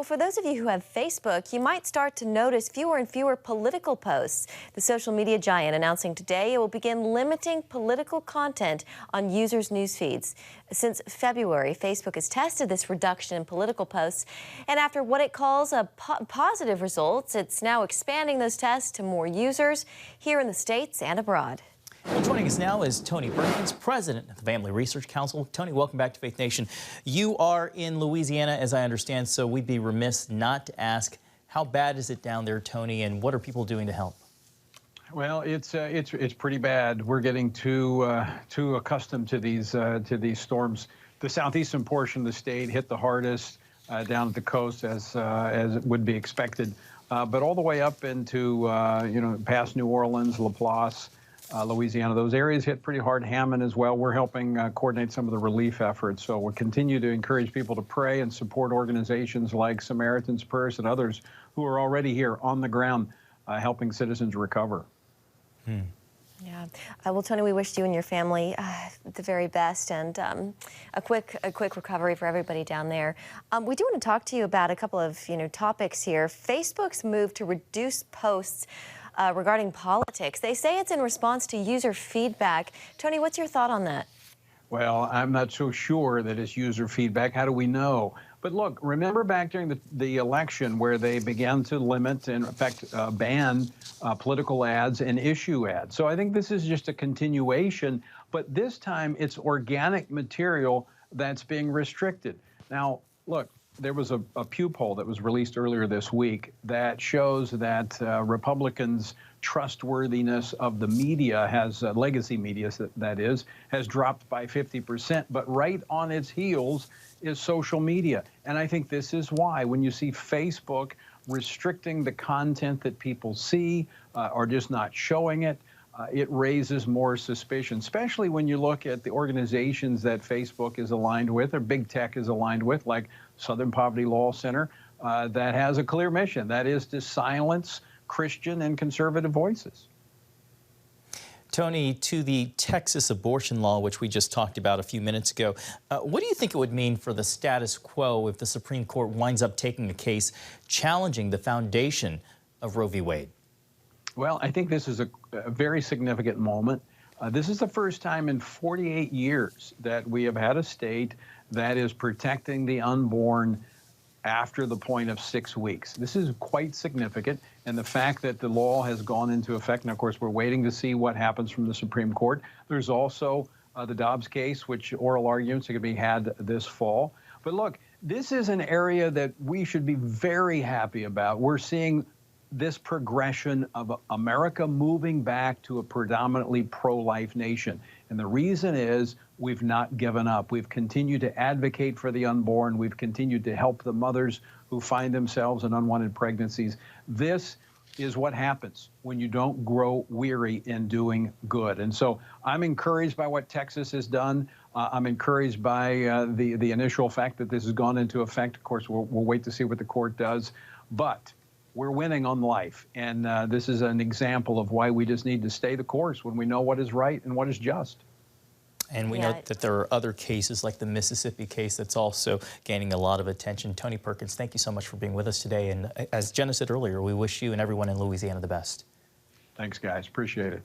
Well, for those of you who have Facebook, you might start to notice fewer and fewer political posts. The social media giant announcing today it will begin limiting political content on users' news feeds. Since February, Facebook has tested this reduction in political posts, and after what it calls positive results, it's now expanding those tests to more users here in the States and abroad. Well, joining us now is Tony Perkins, president of the Family Research Council. Tony, welcome back to Faith Nation. You are in Louisiana, as I understand, so we'd be remiss not to ask, how bad is it down there, Tony, and what are people doing to help? Well, it's pretty bad. We're getting too accustomed to these storms. The southeastern portion of the state hit the hardest down at the coast, as would be expected, but all the way up into past New Orleans, Laplace. Louisiana, those areas hit pretty hard. Hammond as well. We're helping coordinate some of the relief efforts. So we'll continue to encourage people to pray and support organizations like Samaritan's Purse and others who are already here on the ground helping citizens recover. Yeah. Well, Tony, we wish you and your family the very best and a quick recovery for everybody down there. We do want to talk to you about a couple of topics here. Facebook's move to reduce posts regarding politics. They say it's in response to user feedback. Tony, what's your thought on that? Well, I'm not so sure that it's user feedback. How do we know? But look, remember back during the election where they began to limit and, in fact, ban political ads and issue ads. So I think this is just a continuation, but this time it's organic material that's being restricted. Now, look, there was a Pew poll that was released earlier this week that shows that Republicans' trustworthiness of the media has, legacy media that is, has dropped by 50%. But right on its heels is social media. And I think this is why when you see Facebook restricting the content that people see or just not showing it, it raises more suspicion, especially when you look at the organizations that Facebook is aligned with or big tech is aligned with, like Southern Poverty Law Center, that has a clear mission. That is to silence Christian and conservative voices. Tony, to the Texas abortion law, which we just talked about a few minutes ago, what do you think it would mean for the status quo if the Supreme Court winds up taking a case challenging the foundation of Roe v. Wade? Well, I think this is a very significant moment. This is the first time in 48 years that we have had a state that is protecting the unborn after the point of 6 weeks. This is quite significant, and the fact that the law has gone into effect, and of course we're waiting to see what happens from the Supreme Court. There's also the Dobbs case, which oral arguments are going to be had this fall. But look, this is an area that we should be very happy about. We're seeing this progression of America moving back to a predominantly pro-life nation. And the reason is we've not given up. We've continued to advocate for the unborn. We've continued to help the mothers who find themselves in unwanted pregnancies. This is what happens when you don't grow weary in doing good. And so I'm encouraged by what Texas has done. I'm encouraged by the initial fact that this has gone into effect. Of course, we'll wait to see what the court does. But we're winning on life, and this is an example of why we just need to stay the course when we know what is right and what is just. And we know that there are other cases like the Mississippi case that's also gaining a lot of attention. Tony Perkins, thank you so much for being with us today. And as Jenna said earlier, we wish you and everyone in Louisiana the best. Thanks, guys. Appreciate it.